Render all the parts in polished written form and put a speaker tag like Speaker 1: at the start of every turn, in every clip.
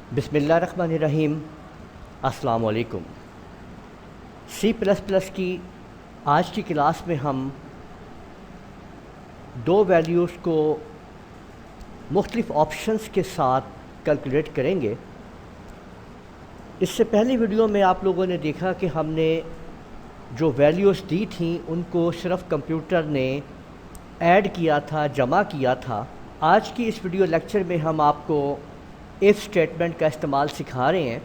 Speaker 1: بسم اللہ الرحمن الرحیم۔ السلام علیکم۔ سی پلس پلس کی آج کی کلاس میں ہم دو ویلیوز کو مختلف آپشنز کے ساتھ کیلکولیٹ کریں گے۔ اس سے پہلی ویڈیو میں آپ لوگوں نے دیکھا کہ ہم نے جو ویلیوز دی تھیں ان کو صرف کمپیوٹر نے ایڈ کیا تھا، جمع کیا تھا۔ آج کی اس ویڈیو لیکچر میں ہم آپ کو ایف اسٹیٹمنٹ کا استعمال سکھا رہے ہیں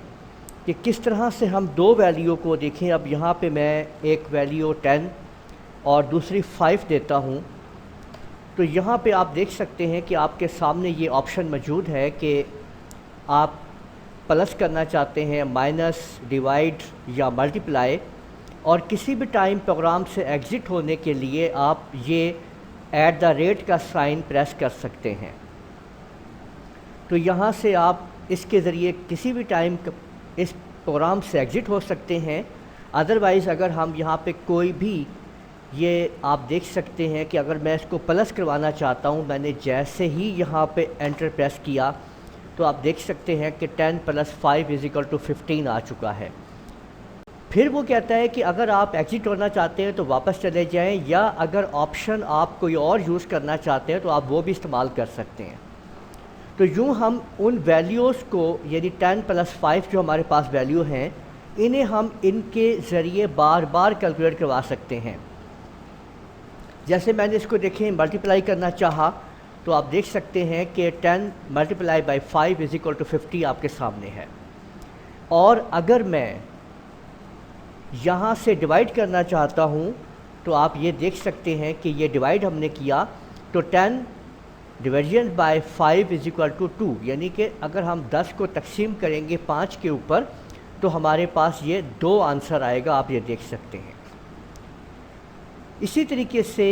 Speaker 1: کہ کس طرح سے ہم دو ویلیو کو دیکھیں۔ اب یہاں پہ میں ایک ویلیو 10 اور دوسری 5 دیتا ہوں، تو یہاں پہ آپ دیکھ سکتے ہیں کہ آپ کے سامنے یہ آپشن موجود ہے کہ آپ پلس کرنا چاہتے ہیں، مائنس، ڈیوائڈ یا ملٹیپلائی، اور کسی بھی ٹائم پروگرام سے ایگزٹ ہونے کے لیے آپ یہ @ کا سائن پریس کر سکتے ہیں۔ تو یہاں سے آپ اس کے ذریعے کسی بھی ٹائم اس پروگرام سے ایگزٹ ہو سکتے ہیں۔ ادروائز اگر ہم یہاں پہ کوئی بھی، یہ آپ دیکھ سکتے ہیں کہ اگر میں اس کو پلس کروانا چاہتا ہوں، میں نے جیسے ہی یہاں پہ انٹر پریس کیا تو آپ دیکھ سکتے ہیں کہ 10 + 5 = 15 آ چکا ہے۔ پھر وہ کہتا ہے کہ اگر آپ ایگزٹ ہونا چاہتے ہیں تو واپس چلے جائیں، یا اگر آپشن آپ کوئی اور یوز کرنا چاہتے ہیں تو آپ وہ بھی استعمال کر سکتے ہیں۔ تو یوں ہم ان ویلیوز کو، یعنی 10 + 5 جو ہمارے پاس ویلیو ہیں، انہیں ہم ان کے ذریعے بار بار کیلکولیٹ کروا سکتے ہیں۔ جیسے میں نے اس کو دیکھیں ملٹیپلائی کرنا چاہا تو آپ دیکھ سکتے ہیں کہ 10 × 5 = 50 آپ کے سامنے ہے۔ اور اگر میں یہاں سے ڈیوائڈ کرنا چاہتا ہوں تو آپ یہ دیکھ سکتے ہیں کہ یہ ڈیوائڈ ہم نے کیا تو 10 / 5 = 2، یعنی کہ اگر ہم 10 کو تقسیم کریں گے 5 کے اوپر تو ہمارے پاس یہ 2 آنسر آئے گا، آپ یہ دیکھ سکتے ہیں۔ اسی طریقے سے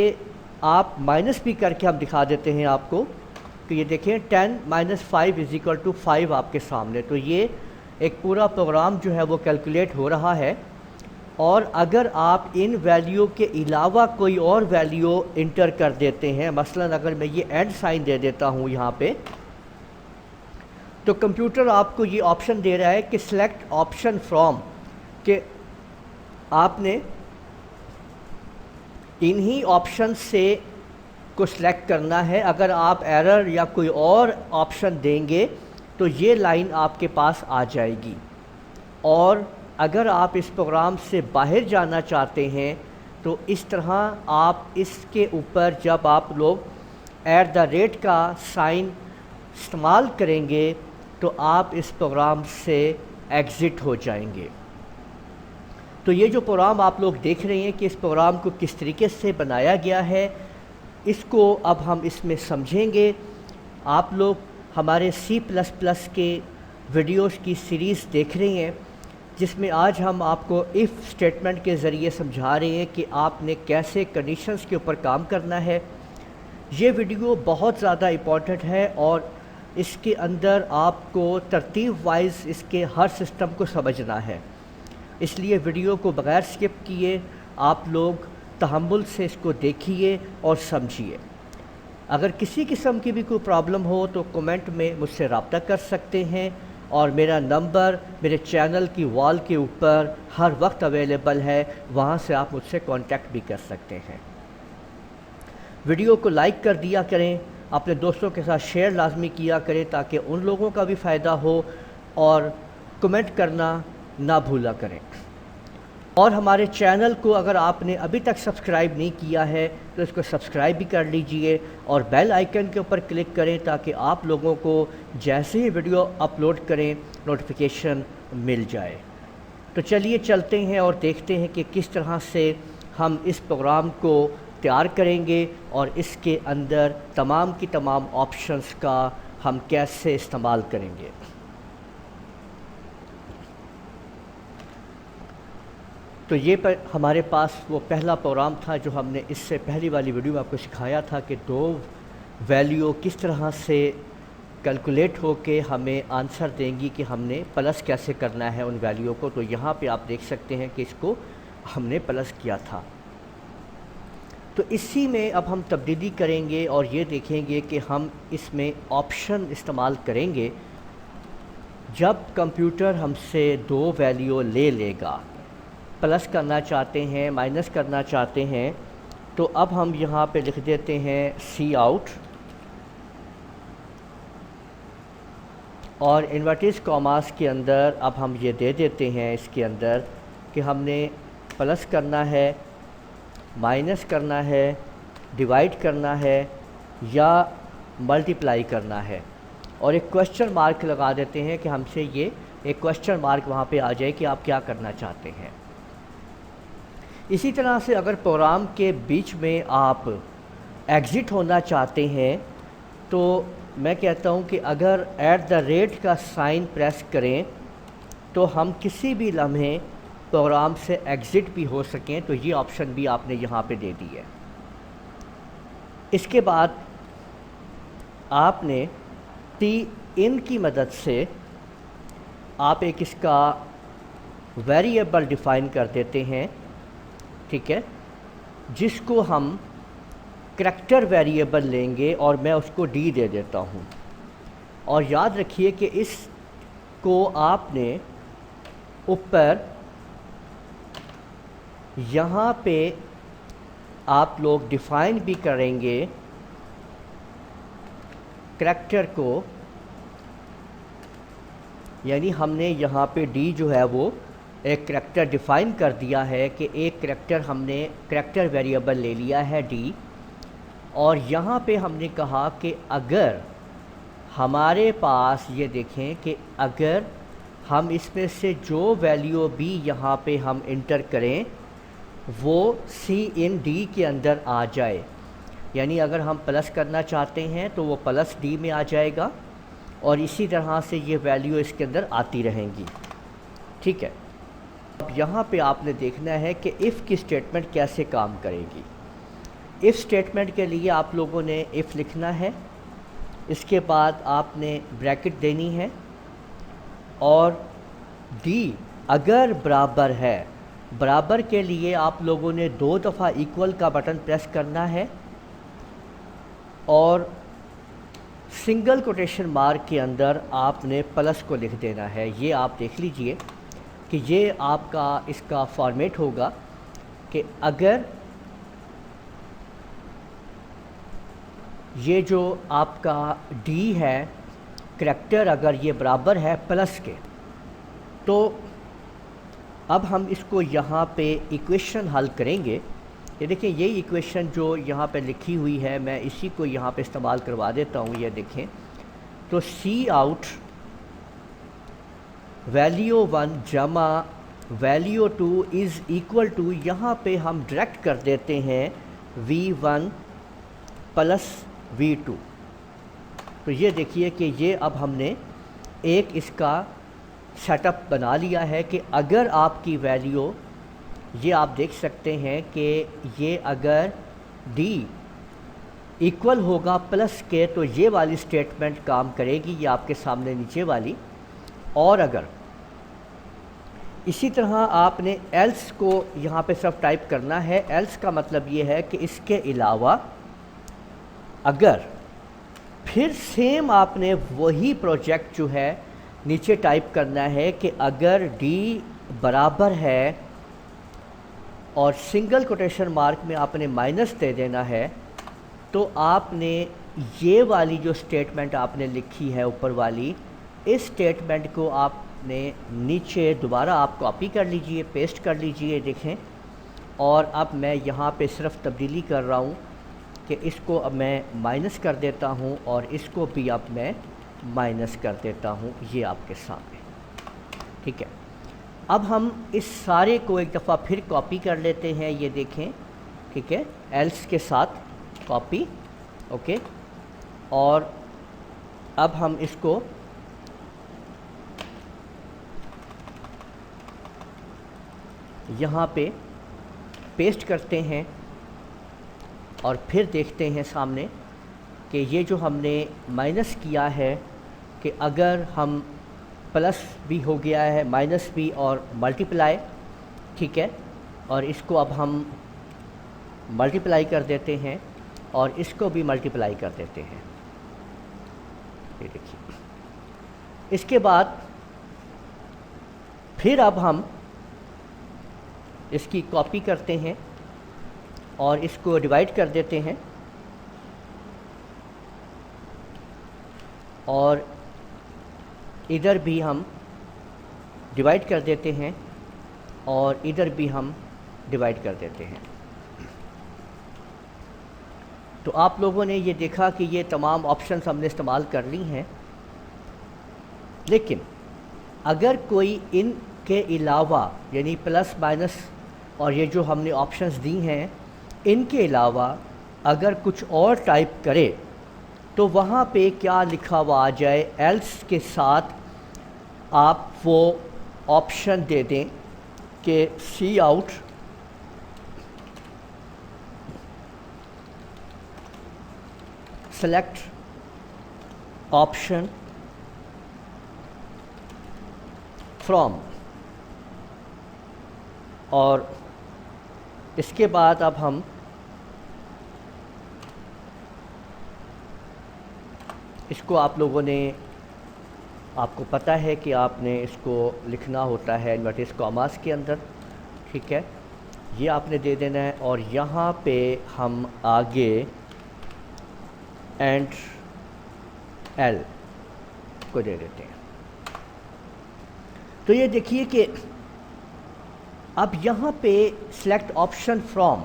Speaker 1: آپ مائنس بھی کر کے ہم دکھا دیتے ہیں آپ کو کہ یہ دیکھیں 10 - 5 = 5 آپ کے سامنے۔ تو یہ ایک پورا پروگرام جو ہے وہ کیلکولیٹ ہو رہا ہے۔ اور اگر آپ ان ویلیو کے علاوہ کوئی اور ویلیو انٹر کر دیتے ہیں، مثلا اگر میں یہ اینڈ سائن دے دیتا ہوں یہاں پہ، تو کمپیوٹر آپ کو یہ آپشن دے رہا ہے کہ سلیکٹ آپشن فرام، کہ آپ نے انہی آپشن سے کو سلیکٹ کرنا ہے۔ اگر آپ ایرر یا کوئی اور آپشن دیں گے تو یہ لائن آپ کے پاس آ جائے گی۔ اور اگر آپ اس پروگرام سے باہر جانا چاہتے ہیں تو اس طرح آپ اس کے اوپر جب آپ لوگ @ کا سائن استعمال کریں گے تو آپ اس پروگرام سے ایگزٹ ہو جائیں گے۔ تو یہ جو پروگرام آپ لوگ دیکھ رہے ہیں کہ اس پروگرام کو کس طریقے سے بنایا گیا ہے، اس کو اب ہم اس میں سمجھیں گے۔ آپ لوگ ہمارے C++ کے ویڈیوز کی سیریز دیکھ رہے ہیں، جس میں آج ہم آپ کو ایف اسٹیٹمنٹ کے ذریعے سمجھا رہے ہیں کہ آپ نے کیسے کنڈیشنز کے اوپر کام کرنا ہے۔ یہ ویڈیو بہت زیادہ امپورٹنٹ ہے اور اس کے اندر آپ کو ترتیب وائز اس کے ہر سسٹم کو سمجھنا ہے، اس لیے ویڈیو کو بغیر سکپ کیے آپ لوگ تحمل سے اس کو دیکھیے اور سمجھیے۔ اگر کسی قسم کی بھی کوئی پرابلم ہو تو کمنٹ میں مجھ سے رابطہ کر سکتے ہیں، اور میرا نمبر میرے چینل کی وال کے اوپر ہر وقت اویلیبل ہے، وہاں سے آپ مجھ سے کانٹیکٹ بھی کر سکتے ہیں۔ ویڈیو کو لائک کر دیا کریں، اپنے دوستوں کے ساتھ شیئر لازمی کیا کریں تاکہ ان لوگوں کا بھی فائدہ ہو، اور کمنٹ کرنا نہ بھولا کریں۔ اور ہمارے چینل کو اگر آپ نے ابھی تک سبسکرائب نہیں کیا ہے تو اس کو سبسکرائب بھی کر لیجئے، اور بیل آئیکن کے اوپر کلک کریں تاکہ آپ لوگوں کو جیسے ہی ویڈیو اپلوڈ کریں نوٹیفیکیشن مل جائے۔ تو چلیے چلتے ہیں اور دیکھتے ہیں کہ کس طرح سے ہم اس پروگرام کو تیار کریں گے اور اس کے اندر تمام کی تمام آپشنز کا ہم کیسے استعمال کریں گے۔ تو یہ ہمارے پاس وہ پہلا پروگرام تھا جو ہم نے اس سے پہلی والی ویڈیو میں آپ کو سکھایا تھا کہ دو ویلیو کس طرح سے کیلکولیٹ ہو کے ہمیں آنسر دیں گی کہ ہم نے پلس کیسے کرنا ہے ان ویلیو کو۔ تو یہاں پہ آپ دیکھ سکتے ہیں کہ اس کو ہم نے پلس کیا تھا۔ تو اسی میں اب ہم تبدیلی کریں گے اور یہ دیکھیں گے کہ ہم اس میں آپشن استعمال کریں گے۔ جب کمپیوٹر ہم سے دو ویلیو لے لے گا، پلس کرنا چاہتے ہیں مائنس کرنا چاہتے ہیں، تو اب ہم یہاں پہ لکھ دیتے ہیں سی آؤٹ اور انورٹیز کاماس کے اندر اب ہم یہ دے دیتے ہیں اس کے اندر کہ ہم نے پلس کرنا ہے، مائنس کرنا ہے، ڈیوائڈ کرنا ہے یا ملٹیپلائی کرنا ہے، اور ایک کویسچن مارک لگا دیتے ہیں کہ ہم سے یہ ایک کویسچن مارک وہاں پہ آ جائے کہ آپ کیا کرنا چاہتے ہیں۔ اسی طرح سے اگر پروگرام کے بیچ میں آپ ایگزٹ ہونا چاہتے ہیں تو میں کہتا ہوں کہ اگر ایٹ دا ریٹ کا سائن پریس کریں تو ہم کسی بھی لمحے پروگرام سے ایگزٹ بھی ہو سکیں، تو یہ آپشن بھی آپ نے یہاں پہ دے دی ہے۔ اس کے بعد آپ نے ٹی ان کی مدد سے آپ ایک اس کا ویریبل ڈیفائن کر دیتے ہیں، ٹھیک ہے، جس کو ہم کریکٹر ویریبل لیں گے اور میں اس کو ڈی دے دیتا ہوں۔ اور یاد رکھیے کہ اس کو آپ نے اوپر یہاں پہ آپ لوگ ڈیفائن بھی کریں گے کریکٹر کو، یعنی ہم نے یہاں پہ ڈی جو ہے وہ ایک کریکٹر ڈیفائن کر دیا ہے کہ ایک کریکٹر ہم نے کریکٹر ویریبل لے لیا ہے ڈی، اور یہاں پہ ہم نے کہا کہ اگر ہمارے پاس یہ دیکھیں کہ اگر ہم اس میں سے جو ویلیو بھی یہاں پہ ہم انٹر کریں وہ سی ان ڈی کے اندر آ جائے، یعنی اگر ہم پلس کرنا چاہتے ہیں تو وہ پلس ڈی میں آ جائے گا، اور اسی طرح سے یہ ویلیو اس کے اندر آتی رہیں گی، ٹھیک ہے۔ اب یہاں پہ آپ نے دیکھنا ہے کہ ایف کی سٹیٹمنٹ کیسے کام کرے گی۔ ایف سٹیٹمنٹ کے لیے آپ لوگوں نے ایف لکھنا ہے، اس کے بعد آپ نے بریکٹ دینی ہے، اور ڈی اگر برابر ہے، برابر کے لیے آپ لوگوں نے 2 دفعہ ایکول کا بٹن پریس کرنا ہے، اور سنگل کوٹیشن مارک کے اندر آپ نے پلس کو لکھ دینا ہے۔ یہ آپ دیکھ لیجئے کہ یہ آپ کا اس کا فارمیٹ ہوگا کہ اگر یہ جو آپ کا ڈی ہے کریکٹر اگر یہ برابر ہے پلس کے، تو اب ہم اس کو یہاں پہ ایکویشن حل کریں گے۔ یہ دیکھیں یہ ایکویشن جو یہاں پہ لکھی ہوئی ہے میں اسی کو یہاں پہ استعمال کروا دیتا ہوں۔ یہ دیکھیں تو سی آؤٹ ویلیو 1 جمع ویلیو 2 از ایکول ٹو، یہاں پہ ہم ڈائریکٹ کر دیتے ہیں V1 پلس V2۔ تو یہ دیکھیے کہ یہ اب ہم نے ایک اس کا سیٹ اپ بنا لیا ہے کہ اگر آپ کی ویلیو، یہ آپ دیکھ سکتے ہیں کہ یہ اگر ڈی ایکول ہوگا پلس کے تو یہ والی سٹیٹمنٹ کام کرے گی، یہ آپ کے سامنے نیچے والی، اور اگر اسی طرح آپ نے ایلس کو یہاں پہ صرف ٹائپ کرنا ہے۔ ایلس کا مطلب یہ ہے کہ اس کے علاوہ اگر پھر سیم آپ نے وہی پروجیکٹ جو ہے نیچے ٹائپ کرنا ہے کہ اگر ڈی برابر ہے اور سنگل کوٹیشن مارک میں آپ نے مائنس دے دینا ہے، تو آپ نے یہ والی جو سٹیٹمنٹ آپ نے لکھی ہے اوپر والی، اس سٹیٹمنٹ کو آپ نے نیچے دوبارہ آپ کاپی کر لیجئے، پیسٹ کر لیجئے، دیکھیں، اور اب میں یہاں پہ صرف تبدیلی کر رہا ہوں کہ اس کو اب میں مائنس کر دیتا ہوں اور اس کو بھی اب میں مائنس کر دیتا ہوں، یہ آپ کے سامنے، ٹھیک ہے۔ اب ہم اس سارے کو ایک دفعہ پھر کاپی کر لیتے ہیں، یہ دیکھیں، ٹھیک ہے، ایلس کے ساتھ کاپی، اوکے، اور اب ہم اس کو یہاں پہ پیسٹ کرتے ہیں اور پھر دیکھتے ہیں سامنے کہ یہ جو ہم نے مائنس کیا ہے کہ اگر ہم پلس بھی ہو گیا ہے، مائنس بھی اور ملٹیپلائی، ٹھیک ہے، اور اس کو اب ہم ملٹیپلائی کر دیتے ہیں اور اس کو بھی ملٹیپلائی کر دیتے ہیں، یہ دیکھیے۔ اس کے بعد پھر اب ہم اس کی کاپی کرتے ہیں اور اس کو ڈیوائڈ کر دیتے ہیں، اور ادھر بھی ہم ڈیوائڈ کر دیتے ہیں اور ادھر بھی ہم ڈیوائڈ کر دیتے ہیں۔ تو آپ لوگوں نے یہ دیکھا کہ یہ تمام آپشنز ہم نے استعمال کر لی ہیں، لیکن اگر کوئی ان کے علاوہ یعنی پلس مائنس اور یہ جو ہم نے آپشنز دی ہیں ان کے علاوہ اگر کچھ اور ٹائپ کرے تو وہاں پہ کیا لکھا ہوا آ جائے، ایلس کے ساتھ آپ وہ آپشن دے دیں کہ C out select option from, اور اس کے بعد اب ہم اس کو آپ لوگوں نے، آپ کو پتہ ہے کہ آپ نے اس کو لکھنا ہوتا ہے انورٹیڈ کاماز کے اندر، ٹھیک ہے، یہ آپ نے دے دینا ہے، اور یہاں پہ ہم آگے اینڈ ایل کو دے دیتے ہیں۔ تو یہ دیکھیے کہ اب یہاں پہ سلیکٹ آپشن فرام،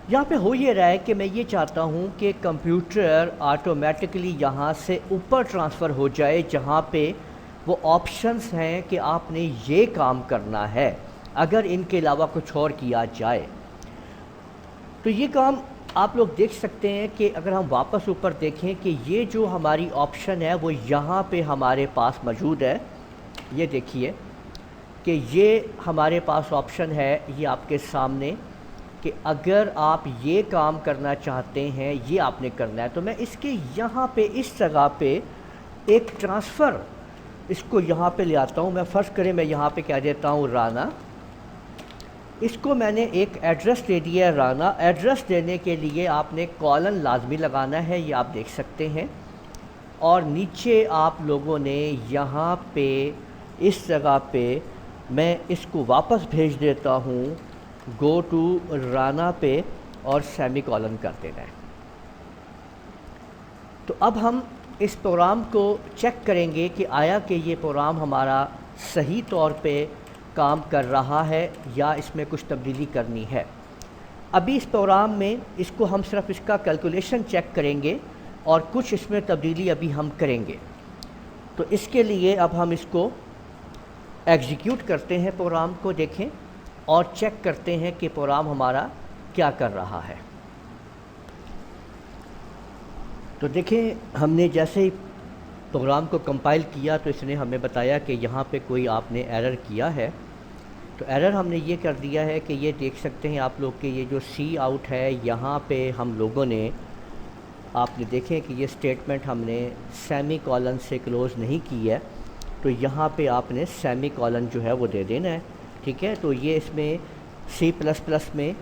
Speaker 1: یہاں پہ ہو یہ رہا ہے کہ میں یہ چاہتا ہوں کہ کمپیوٹر آٹومیٹکلی یہاں سے اوپر ٹرانسفر ہو جائے جہاں پہ وہ آپشنز ہیں کہ آپ نے یہ کام کرنا ہے اگر ان کے علاوہ کچھ اور کیا جائے۔ تو یہ کام آپ لوگ دیکھ سکتے ہیں کہ اگر ہم واپس اوپر دیکھیں کہ یہ جو ہماری آپشن ہے وہ یہاں پہ ہمارے پاس موجود ہے، یہ دیکھیے کہ یہ ہمارے پاس آپشن ہے، یہ آپ کے سامنے، کہ اگر آپ یہ کام کرنا چاہتے ہیں یہ آپ نے کرنا ہے، تو میں اس کے یہاں پہ اس جگہ پہ ایک ٹرانسفر اس کو یہاں پہ لے آتا ہوں۔ میں فرض کریں میں یہاں پہ کہہ دیتا ہوں رانا، اس کو میں نے ایک ایڈریس دے دیا ہے رانا۔ ایڈریس دینے کے لیے آپ نے کالن لازمی لگانا ہے، یہ آپ دیکھ سکتے ہیں، اور نیچے آپ لوگوں نے یہاں پہ اس جگہ پہ میں اس کو واپس بھیج دیتا ہوں گو ٹو رانا پہ، اور سیمی کالن کر دینا ہے۔ تو اب ہم اس پروگرام کو چیک کریں گے کہ آیا کہ یہ پروگرام ہمارا صحیح طور پہ کام کر رہا ہے یا اس میں کچھ تبدیلی کرنی ہے۔ ابھی اس پروگرام میں اس کو ہم صرف اس کا کیلکولیشن چیک کریں گے اور کچھ اس میں تبدیلی ابھی ہم کریں گے۔ تو اس کے لیے اب ہم اس کو ایگزیکیوٹ کرتے ہیں پروگرام کو، دیکھیں اور چیک کرتے ہیں کہ پروگرام ہمارا کیا کر رہا ہے۔ تو دیکھیں ہم نے جیسے ہی پروگرام کو کمپائل کیا تو اس نے ہمیں بتایا کہ یہاں پہ کوئی آپ نے ایرر کیا ہے۔ تو ایرر ہم نے یہ کر دیا ہے کہ یہ دیکھ سکتے ہیں آپ لوگ کہ یہ جو سی آؤٹ ہے یہاں پہ ہم لوگوں نے، آپ نے دیکھیں کہ یہ سٹیٹمنٹ ہم نے سیمی کالن سے کلوز نہیں کی ہے، تو یہاں پہ آپ نے سیمی کالن جو ہے وہ دے دینا ہے، ٹھیک ہے۔ تو یہ اس میں C++ میں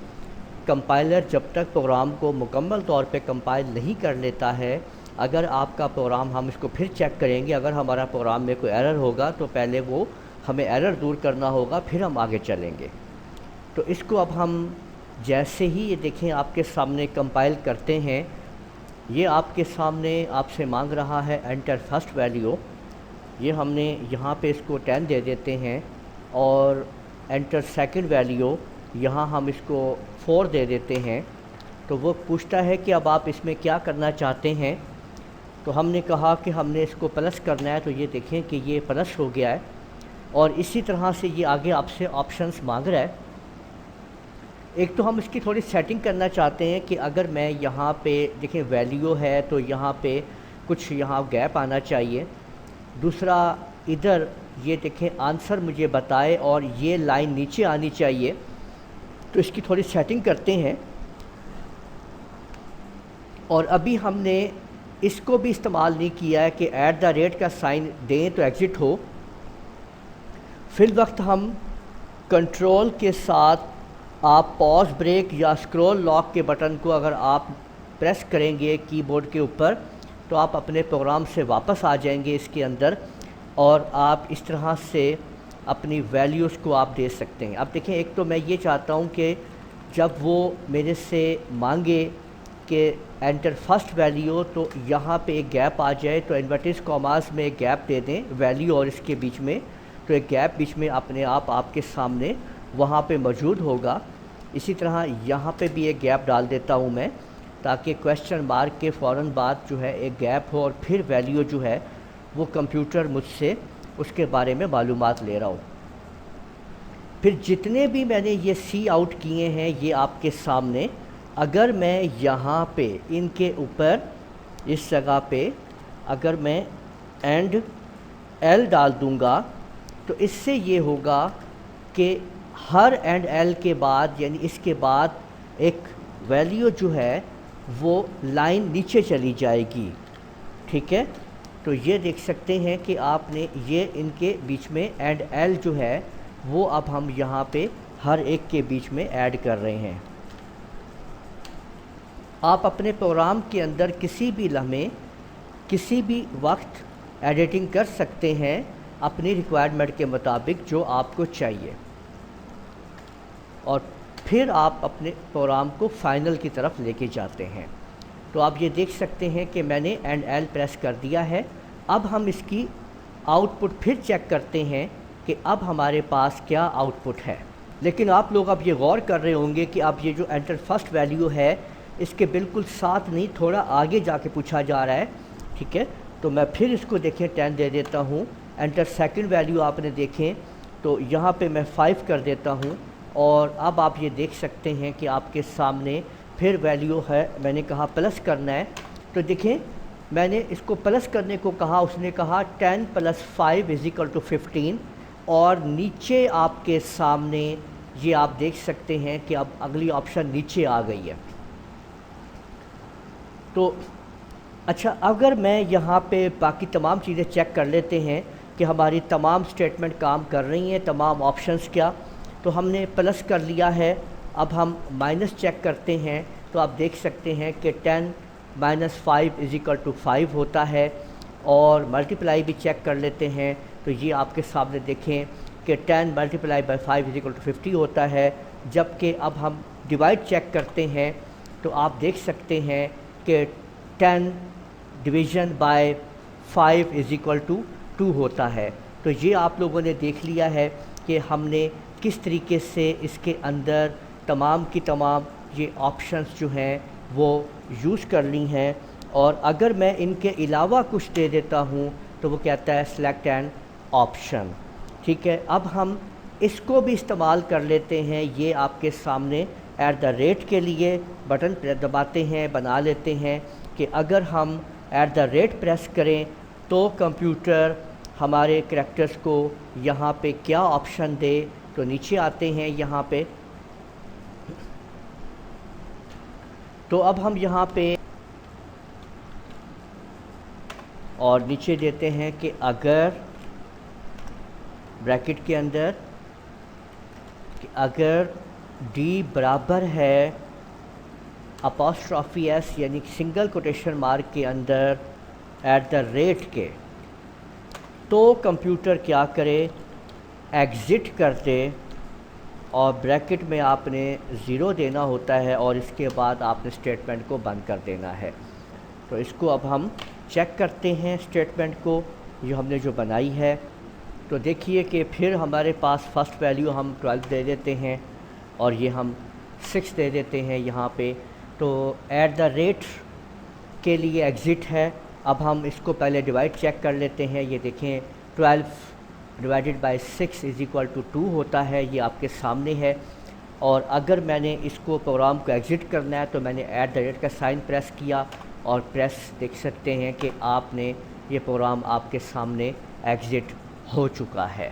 Speaker 1: کمپائلر جب تک پروگرام کو مکمل طور پہ کمپائل نہیں کر لیتا ہے، اگر آپ کا پروگرام، ہم اس کو پھر چیک کریں گے، اگر ہمارا پروگرام میں کوئی ایرر ہوگا تو پہلے وہ ہمیں ایرر دور کرنا ہوگا، پھر ہم آگے چلیں گے۔ تو اس کو اب ہم جیسے ہی یہ دیکھیں آپ کے سامنے کمپائل کرتے ہیں، یہ آپ کے سامنے آپ سے مانگ رہا ہے انٹر فرسٹ ویلیو، یہ ہم نے یہاں پہ اس کو 10 دے دیتے ہیں، اور انٹر سیکنڈ ویلیو یہاں ہم اس کو 4 دے دیتے ہیں۔ تو وہ پوچھتا ہے کہ اب آپ اس میں کیا کرنا چاہتے ہیں، تو ہم نے کہا کہ ہم نے اس کو پلس کرنا ہے، تو یہ دیکھیں کہ یہ پلس ہو گیا ہے، اور اسی طرح سے یہ آگے آپ سے آپشنز مانگ رہا ہے۔ ایک تو ہم اس کی تھوڑی سیٹنگ کرنا چاہتے ہیں کہ اگر میں یہاں پہ دیکھیں ویلیو ہے تو یہاں پہ کچھ یہاں گیپ آنا چاہیے، دوسرا ادھر یہ دیکھیں آنسر مجھے بتائے اور یہ لائن نیچے آنی چاہیے، تو اس کی تھوڑی سیٹنگ کرتے ہیں۔ اور ابھی ہم نے اس کو بھی استعمال نہیں کیا ہے کہ @ کا سائن دیں تو ایگزٹ ہو، فی الوقت ہم کنٹرول کے ساتھ آپ پاز بریک یا اسکرول لاک کے بٹن کو اگر آپ پریس کریں گے کی بورڈ کے اوپر تو آپ اپنے پروگرام سے واپس آ جائیں گے اس کے اندر، اور آپ اس طرح سے اپنی ویلیوز کو آپ دے سکتے ہیں۔ اب دیکھیں، ایک تو میں یہ چاہتا ہوں کہ جب وہ میرے سے مانگے کہ انٹر فرسٹ ویلیو، تو یہاں پہ ایک گیپ آ جائے، تو انورٹیز کاماز میں ایک گیپ دے دیں ویلیو اور اس کے بیچ میں، تو ایک گیپ بیچ میں اپنے آپ کے سامنے وہاں پہ موجود ہوگا۔ اسی طرح یہاں پہ بھی ایک گیپ ڈال دیتا ہوں میں، تاکہ کویسچن مارک کے فوراً بعد جو ہے ایک گیپ ہو، اور پھر ویلیو جو ہے وہ کمپیوٹر مجھ سے اس کے بارے میں معلومات لے رہا ہوں۔ پھر جتنے بھی میں نے یہ سی آؤٹ کیے ہیں یہ آپ کے سامنے، اگر میں یہاں پہ ان کے اوپر اس جگہ پہ اگر میں اینڈ ایل ڈال دوں گا، تو اس سے یہ ہوگا کہ ہر اینڈ ایل کے بعد، یعنی اس کے بعد ایک ویلیو جو ہے وہ لائن نیچے چلی جائے گی، ٹھیک ہے؟ تو یہ دیکھ سکتے ہیں کہ آپ نے یہ ان کے بیچ میں اینڈ ایل جو ہے وہ اب ہم یہاں پہ ہر ایک کے بیچ میں ایڈ کر رہے ہیں۔ آپ اپنے پروگرام کے اندر کسی بھی لمحے کسی بھی وقت ایڈیٹنگ کر سکتے ہیں اپنی ریکوائرمنٹ کے مطابق جو آپ کو چاہیے، اور پھر آپ اپنے پروگرام کو فائنل کی طرف لے کے جاتے ہیں۔ تو آپ یہ دیکھ سکتے ہیں کہ میں نے اینڈ ایل پریس کر دیا ہے۔ اب ہم اس کی آؤٹ پٹ پھر چیک کرتے ہیں کہ اب ہمارے پاس کیا آؤٹ پٹ ہے۔ لیکن آپ لوگ اب یہ غور کر رہے ہوں گے کہ اب یہ جو انٹر فرسٹ ویلیو ہے اس کے بالکل ساتھ نہیں، تھوڑا آگے جا کے پوچھا جا رہا ہے، ٹھیک ہے؟ تو میں پھر اس کو دیکھیں 10 دے دیتا ہوں۔ انٹر سیکنڈ ویلیو آپ نے دیکھیں تو یہاں پہ میں 5 کر دیتا ہوں، اور اب آپ یہ دیکھ سکتے ہیں کہ آپ کے سامنے پھر ویلیو ہے، میں نے کہا پلس کرنا ہے، تو دیکھیں میں نے اس کو پلس کرنے کو کہا، اس نے کہا 10 + 5 = 15، اور نیچے آپ کے سامنے یہ آپ دیکھ سکتے ہیں کہ اب اگلی آپشن نیچے آ گئی ہے۔ تو اچھا، اگر میں یہاں پہ باقی تمام چیزیں چیک کر لیتے ہیں کہ ہماری تمام سٹیٹمنٹ کام کر رہی ہیں، تمام آپشنز کیا، تو ہم نے پلس کر لیا ہے۔ اب ہم مائنس چیک کرتے ہیں تو آپ دیکھ سکتے ہیں کہ 10 - 5 = 5 ہوتا ہے، اور ملٹیپلائی بھی چیک کر لیتے ہیں تو یہ آپ کے سامنے دیکھیں کہ 10 × 5 = 50 ہوتا ہے۔ جبکہ اب ہم ڈیوائڈ چیک کرتے ہیں تو آپ دیکھ سکتے ہیں کہ 10 ڈویژن بائی 5 = 2 ہوتا ہے۔ تو یہ آپ لوگوں نے دیکھ لیا ہے کہ ہم نے کس طریقے سے اس کے اندر تمام کی تمام یہ آپشنز جو ہیں وہ یوز کر لی ہیں، اور اگر میں ان کے علاوہ کچھ دے دیتا ہوں تو وہ کہتا ہے سلیکٹ این آپشن، ٹھیک ہے؟ اب ہم اس کو بھی استعمال کر لیتے ہیں، یہ آپ کے سامنے @ کے لیے بٹن دباتے ہیں، بنا لیتے ہیں کہ اگر ہم @ پریس کریں تو کمپیوٹر ہمارے کریکٹرز کو یہاں پہ کیا آپشن دے، تو نیچے آتے ہیں یہاں پہ، تو اب ہم یہاں پہ اور نیچے دیتے ہیں کہ اگر بریکٹ کے اندر کہ اگر ڈی برابر ہے ' یعنی سنگل کوٹیشن مارک کے اندر @ کے، تو کمپیوٹر کیا کرے، ایگزٹ کر دے، اور بریکٹ میں آپ نے 0 دینا ہوتا ہے، اور اس کے بعد آپ نے اسٹیٹمنٹ کو بند کر دینا ہے۔ تو اس کو اب ہم چیک کرتے ہیں اسٹیٹمنٹ کو جو ہم نے جو بنائی ہے، تو دیکھیے کہ پھر ہمارے پاس فرسٹ ویلیو ہم 12 دے دیتے ہیں، اور یہ ہم 6 دے دیتے ہیں یہاں پہ، تو @ کے لیے ایگزٹ ہے۔ اب ہم اس کو پہلے ڈیوائڈ چیک کر لیتے ہیں، یہ دیکھیں 12 / 6 = 2 ہوتا ہے، یہ آپ کے سامنے ہے۔ اور اگر میں نے اس کو پروگرام کو ایگزٹ کرنا ہے تو میں نے @ کا سائن پریس کیا، اور پریس دیکھ سکتے ہیں کہ آپ نے یہ پروگرام آپ کے سامنے ایگزٹ ہو چکا ہے۔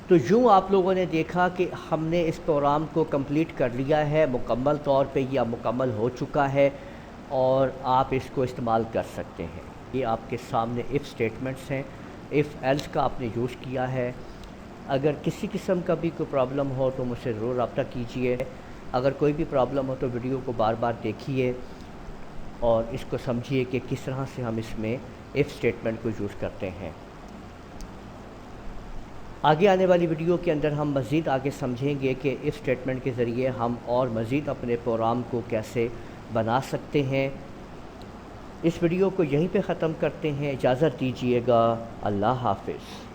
Speaker 1: تو یوں آپ لوگوں نے دیکھا کہ ہم نے اس پروگرام کو کمپلیٹ کر لیا ہے، مکمل طور پہ یہ مکمل ہو چکا ہے، اور آپ اس کو استعمال کر سکتے ہیں۔ یہ آپ کے سامنے اف سٹیٹمنٹس ہیں، اف ایلس کا آپ نے یوز کیا ہے۔ اگر کسی قسم کا بھی کوئی پرابلم ہو تو مجھ سے ضرور رابطہ کیجیے۔ اگر کوئی بھی پرابلم ہو تو ویڈیو کو بار بار دیکھیے اور اس کو سمجھیے کہ کس طرح سے ہم اس میں اف سٹیٹمنٹ کو یوز کرتے ہیں۔ آگے آنے والی ویڈیو کے اندر ہم مزید آگے سمجھیں گے کہ اس اسٹیٹمنٹ کے ذریعے ہم اور مزید اپنے پروگرام کو کیسے بنا سکتے ہیں۔ اس ویڈیو کو یہیں پہ ختم کرتے ہیں، اجازت دیجیے گا، اللہ حافظ۔